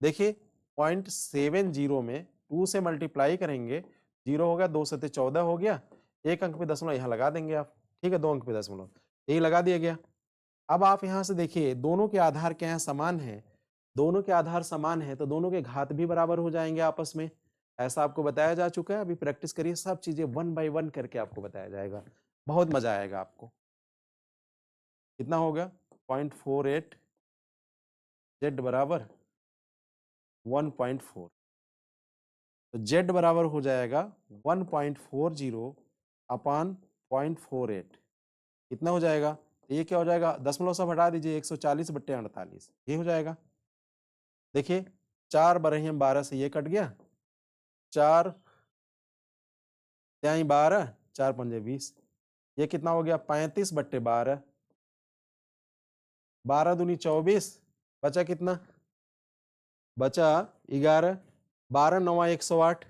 देखिए 0.70 में 2 से मल्टीप्लाई करेंगे, 0 हो गया, 2 सत्ते 14 हो गया, 1 अंक पे दशमलव यहाँ लगा देंगे आप, ठीक है, 2 अंक पे दशमलव, यही लगा दिया गया। अब आप यहाँ से देखिए दोनों के आधार क्या है, समान है, दोनों के आधार समान है तो दोनों के घात भी बराबर हो जाएंगे आपस में, ऐसा आपको बताया जा चुका है। अभी प्रैक्टिस करिए, सब चीजें 1 बाय 1 करके आपको बताया जाएगा, बहुत मजा आएगा आपको। कितना हो गया? 0.48 जेड बराबर 1.4, तो जेड बराबर हो जाएगा 1.40 अपान 0.48, कितना हो जाएगा? तो ये क्या हो जाएगा, दशमलव सब हटा दीजिए, 140/48 ये हो जाएगा। देखिए 4 बरहिया 12 से ये कट गया, 4 त्याई 12, 4 पंजे 20, ये कितना हो गया? 35/12, 12 दूनी 24, बचा कितना? बचा 11, 12 नवा 108,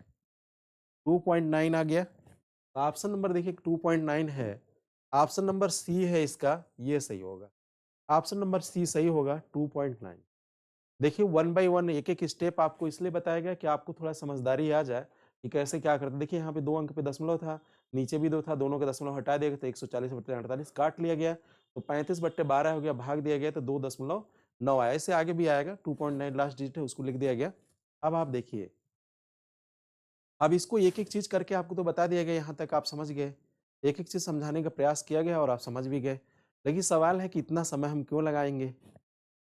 2.9 आ गया। तो ऑप्शन नंबर देखिए 2.9 है, ऑप्शन नंबर सी है इसका, ये सही होगा, ऑप्शन नंबर सी सही होगा 2.9। देखिए 1 बाय 1 एक-एक स्टेप आपको इसलिए बताया गया कि आपको थोड़ा समझदारी आ जाए कि कैसे क्या करते हैं। देखिए यहाँ पे 2 अंक पे दशमलव था, नीचे भी 2 था, दोनों का दशमलव हटा दिया गया तो 140/48 काट लिया गया, तो 35/12 हो गया, भाग दिया गया तो 2.9 आया, इससे आगे भी आएगा, 2.9 लास्ट डिजिट है उसको लिख दिया गया। अब आप देखिए, अब इसको एक-एक चीज करके आपको तो बता दिया गया, यहाँ तक आप समझ गए, एक-एक चीज समझाने का प्रयास किया गया और आप समझ भी गए। लेकिन सवाल है कि इतना समय हम क्यों लगाएंगे?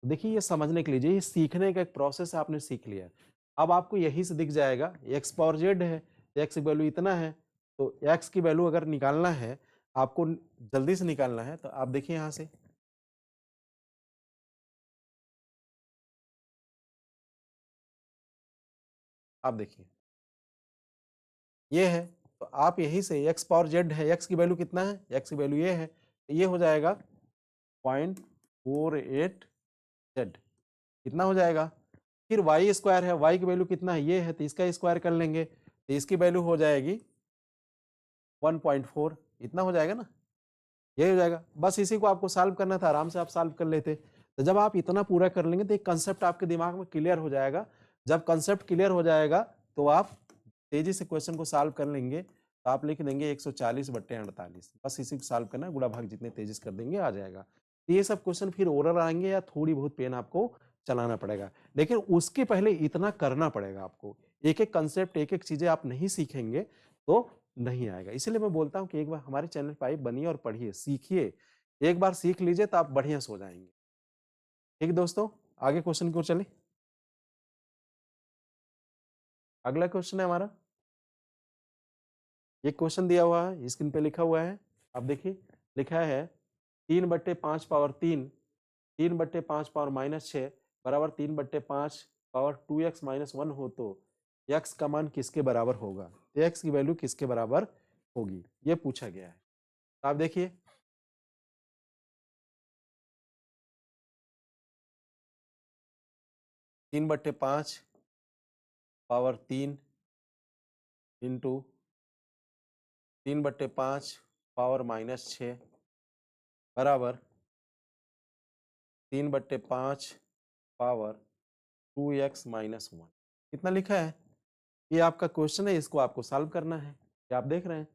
देखिए ये समझने के लिए, ये सीखने का एक प्रोसेस है, आपने सीख लिया। अब आपको यहीं से दिख जाएगा एक्स पावर जेड है, एक्स की वैल्यू इतना है, तो एक्स की वैल्यू अगर निकालना है, आपको जल्दी से निकालना है, तो आप देखिए यहाँ से, आप देखिए ये है, तो आप यहीं से एक्स पावर जेड है, एक्स की वैल्यू कितना है, एक्स की वैल्यू ये है, तो ये हो जाएगा 0.48 जेड, कितना हो जाएगा? फिर वाई स्क्वायर है, वाई की वैल्यू कितना है, ये है, तो इसका स्क्वायर कर लेंगे, तो इसकी वैल्यू हो जाएगी 1.4, इतना हो जाएगा ना, यही हो जाएगा। बस इसी को आपको सॉल्व करना था, आराम से आप सॉल्व कर लेते। तो जब आप इतना पूरा कर लेंगे तो एक कंसेप्ट आपके दिमाग में क्लियर हो जाएगा, जब कंसेप्ट क्लियर हो जाएगा तो आप तेजी से क्वेश्चन को सॉल्व कर लेंगे, तो आप लिख देंगे 140/48, बस इसी को सॉल्व करना है, गुणा भाग जितने तेजी से कर देंगे आ जाएगा। तो ये सब क्वेश्चन फिर ओरल आएंगे या थोड़ी बहुत पेन आपको चलाना पड़ेगा, लेकिन उसके पहले इतना करना पड़ेगा आपको, एक एक कंसेप्ट एक एक चीजें आप नहीं सीखेंगे तो नहीं आएगा। इसीलिए मैं बोलता हूँ कि एक बार हमारे चैनल पर आइए, बनिए और पढ़िए, सीखिए, एक बार सीख लीजिए तो आप बढ़िया से हो जाएंगे। ठीक है दोस्तों, आगे क्वेश्चन की ओर चले। अगला क्वेश्चन है हमारा, ये क्वेश्चन दिया हुआ है, स्क्रीन पे लिखा हुआ है, आप देखिए, लिखा है 3/5 पावर 3, 3/5 पावर -6 बराबर 3/5 पावर 2x-1 हो तो x का मान किसके बराबर होगा? x की वैल्यू किसके बराबर होगी, ये पूछा गया है। तो आप देखिए 3/5 पावर 3 इंटू 3/5 पावर -6 बराबर 3/5 पावर 2x-1, कितना लिखा है? ये आपका क्वेश्चन है, इसको आपको सॉल्व करना है। क्या आप देख रहे हैं?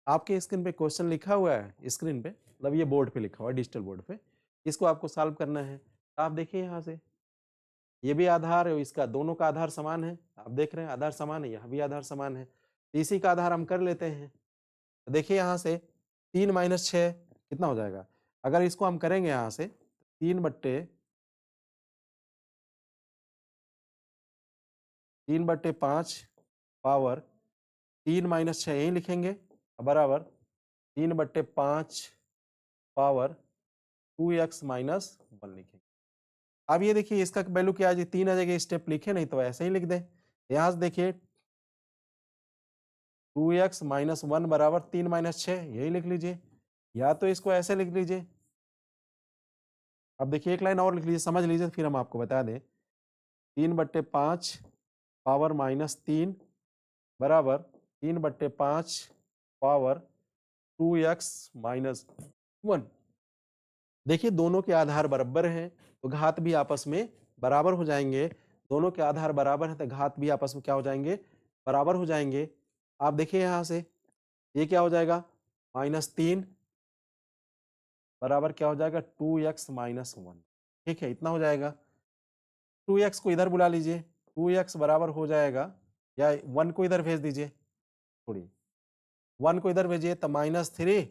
आपके स्क्रीन पे क्वेश्चन लिखा हुआ है, स्क्रीन पे मतलब ये बोर्ड पे लिखा हुआ है, डिजिटल बोर्ड पे, इसको आपको सॉल्व करना है। तो आप देखिए यहाँ से, ये भी आधार है, इसका दोनों का आधार समान है, आप देख रहे हैं आधार समान है, यहाँ भी आधार समान है, तो इसी का आधार हम कर लेते हैं। तो देखिए यहाँ से 3 - 6 कितना हो जाएगा? अगर इसको हम करेंगे यहाँ से 3/5 पावर 3 - 6 यही लिखेंगे, बराबर 3/5 पावर 2x-1 लिखेंगे। अब ये देखिए इसका वैल्यू क्या है, 3 आ जाएगा, स्टेप लिखे नहीं तो ऐसे ही लिख दें। यहाँ से देखिए 2x माइनस 1 बराबर 3 माइनस 6, यही लिख लीजिए, या तो इसको ऐसे लिख लीजिए। अब देखिए एक लाइन और लिख लीजिए, समझ लीजिए, फिर हम आपको बता दें। 3/5 पावर माइनस 3 बराबर 3/5 पावर 2x माइनस 1। देखिए दोनों के आधार बराबर हैं, तो घात भी आपस में बराबर हो जाएंगे। दोनों के आधार बराबर हैं तो घात भी आपस में क्या हो जाएंगे, बराबर हो जाएंगे। आप देखिए यहाँ से ये क्या हो जाएगा, -3 बराबर क्या हो जाएगा, 2x माइनस 1। ठीक है, इतना हो जाएगा। 2x को इधर बुला लीजिए, 2x बराबर हो जाएगा, या 1 को इधर भेज दीजिए, थोड़ी 1 को इधर भेजिए तो -3,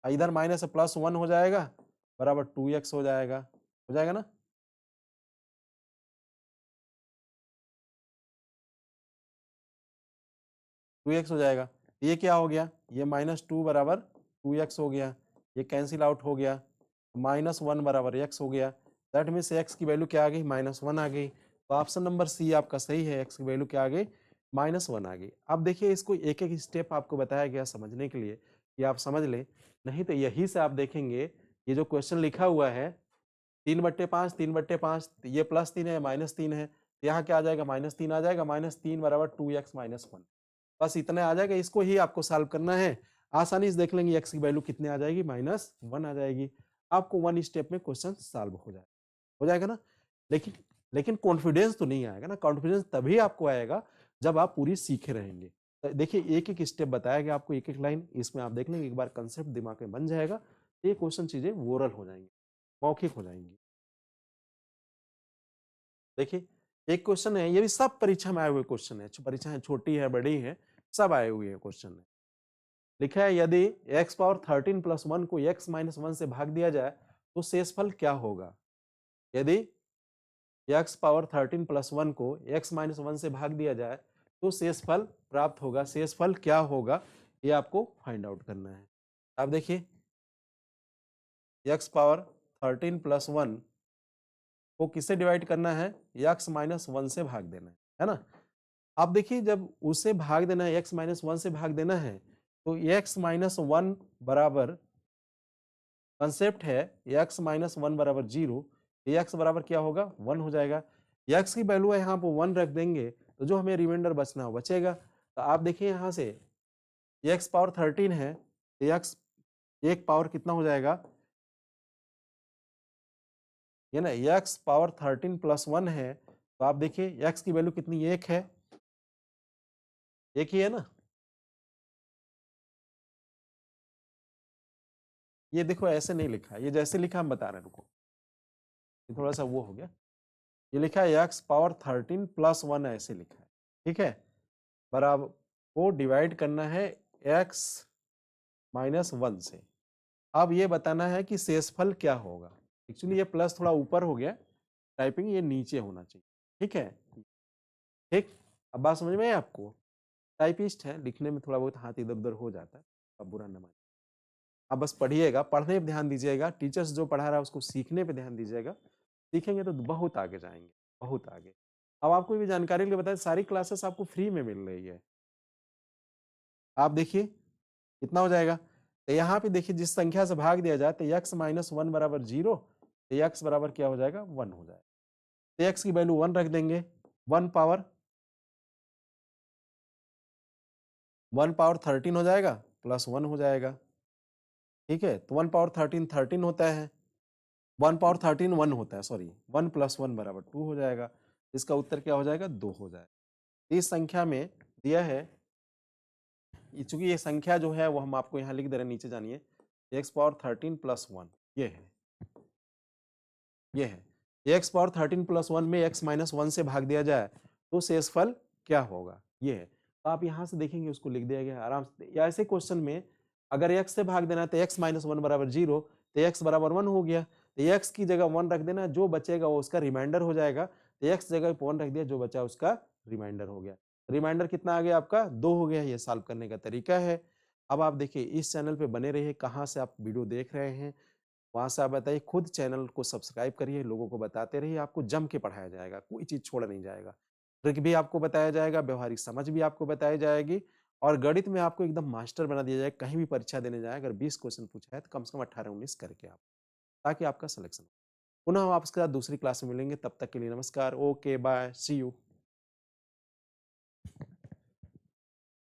इधर माइनस प्लस 1 हो जाएगा, बराबर 2x हो जाएगा ना। 2x हो जाएगा। ये क्या हो गया, ये -2 बराबर 2x हो गया, ये कैंसिल आउट हो गया, -1 बराबर x हो गया। दैट मीन्स x की वैल्यू क्या आ गई, -1 आ गई। तो ऑप्शन नंबर सी आपका सही है, x की वैल्यू क्या आ गई, -1 आ गई। अब देखिए इसको एक एक स्टेप आपको बताया गया समझने के लिए कि आप समझ लें, नहीं तो यही से आप देखेंगे ये जो क्वेश्चन लिखा हुआ है 3/5 3/5, ये +3 है -3 है, यहाँ क्या आ जाएगा, -3 आ जाएगा, -3 बराबर 2x माइनस 1। बस इतना आ जाएगा, इसको ही आपको सॉल्व करना है। आसानी से देख लेंगे x की वैल्यू कितने आ जाएगी, -1 आ जाएगी। आपको 1 स्टेप में क्वेश्चन सॉल्व हो जाएगा ना। लेकिन लेकिन कॉन्फिडेंस तो नहीं आएगा ना, कॉन्फिडेंस तभी आपको आएगा जब आप पूरी सीखे रहेंगे। तो देखिए एक एक स्टेप बताया गया आपको, एक एक लाइन, इसमें आप देख लेंगे, एक बार कंसेप्ट दिमाग में बन जाएगा, ये क्वेश्चन चीजें ओरल हो जाएंगी, मौखिक हो जाएंगी। देखिए एक क्वेश्चन है, ये भी सब परीक्षा में आए हुए क्वेश्चन है, परीक्षाएं छोटी है बड़ी है, सब आए हुए हैं क्वेश्चन है। लिखा है यदि x पावर 13 प्लस 1 को x माइनस 1 से भाग दिया जाए तो शेषफल क्या होगा। यदि x पावर 13 प्लस 1 को x माइनस 1 से भाग दिया जाए तो शेषफल प्राप्त होगा, शेषफल क्या होगा, ये आपको फाइंड आउट करना है। अब देखिए x पावर 13 प्लस 1 को किससे डिवाइड करना है, x माइनस 1 से भाग देना है ना। अब देखिए जब उसे भाग देना है, x माइनस 1 से भाग देना है, तो x माइनस 1 बराबर कंसेप्ट है x माइनस 1 बराबर 0, x बराबर क्या होगा, 1 हो जाएगा। x की वैल्यू है यहाँ पर 1 रख देंगे तो जो हमें रिमाइंडर बचना हो बचेगा। तो आप देखिए यहाँ से x पावर 13 है तो x एक पावर कितना हो जाएगा, ये ना x पावर 13 प्लस 1 है, तो आप देखिए x की वैल्यू कितनी, एक है, एक ही है ना। ये देखो ऐसे नहीं लिखा है, ये जैसे लिखा हम बता रहे हैं, रुको ये थोड़ा सा वो हो गया, ये लिखा है x पावर 13 प्लस 1 ऐसे लिखा है, ठीक है, बराबर को डिवाइड करना है x माइनस 1 से। अब ये बताना है कि शेषफल क्या होगा। एक्चुअली ये प्लस थोड़ा ऊपर हो गया, टाइपिंग ये नीचे होना चाहिए, ठीक है, ठीक। अब बात समझ में आई आपको, टाइपिस्ट है, लिखने में थोड़ा बहुत हाथ इधर उधर हो जाता है, अब बुरा न मानिए। आप बस पढ़िएगा, पढ़ने पे ध्यान दीजिएगा, टीचर्स जो पढ़ा रहा है उसको सीखने पे ध्यान दीजिएगा, सीखेंगे तो बहुत आगे जाएंगे, बहुत आगे। अब आपको भी जानकारी के लिए बताएं, सारी क्लासेस आपको फ्री में मिल रही है। आप देखिए कितना हो जाएगा, तो यहाँ पे देखिए जिस संख्या से भाग दिया जाए तो x माइनस 1 बराबर 0, तो x बराबर क्या हो जाएगा, 1 हो जाएगा। तो x की वैल्यू 1 रख देंगे, 1 पावर 13 हो जाएगा, प्लस 1 हो जाएगा, ठीक है। तो 1 पावर 13 13 होता है, 1 पावर 13 1 होता है, सॉरी 1 प्लस 1 बराबर 2 हो जाएगा। इसका उत्तर क्या हो जाएगा, 2 हो जाएगा। इस संख्या में दिया है, चूंकि ये संख्या जो है वो हम आपको यहाँ लिख दे रहे हैं, नीचे जानिए, x पावर 13 प्लस 1 ये है, ये है x पावर 13 प्लस 1 में x माइनस 1 से भाग दिया जाए तो शेषफल क्या होगा, ये है। तो आप यहाँ से देखेंगे उसको लिख दिया गया आराम से। या ऐसे क्वेश्चन में अगर x से भाग देना है तो x माइनस 1 बराबर 0, तो x बराबर 1 हो गया, तो x की जगह 1 रख देना, जो बचेगा वो उसका रिमाइंडर हो जाएगा। तो x जगह 1 रख दिया, जो बचा उसका रिमाइंडर हो गया। रिमाइंडर कितना आ गया आपका, 2 हो गया। ये सॉल्व करने का तरीका है। अब आप देखिए इस चैनल पे बने रहिए, कहाँ से आप वीडियो देख रहे हैं वहां से आप बताइए, खुद चैनल को सब्सक्राइब करिए, लोगों को बताते रहिए, आपको जम के पढ़ाया जाएगा, कोई चीज छोड़ नहीं जाएगा, ट्रिक भी आपको बताया जाएगा, व्यवहारिक समझ भी आपको बताई जाएगी, और गणित में आपको एकदम मास्टर बना दिया जाए, कहीं भी परीक्षा देने जाएँ, अगर 20 क्वेश्चन पूछा है तो कम से कम 18-19 करके आप, ताकि आपका सिलेक्शन हो। पुनः हम आपके साथ दूसरी क्लास में मिलेंगे, तब तक के लिए नमस्कार, ओके, बाय, सी यू।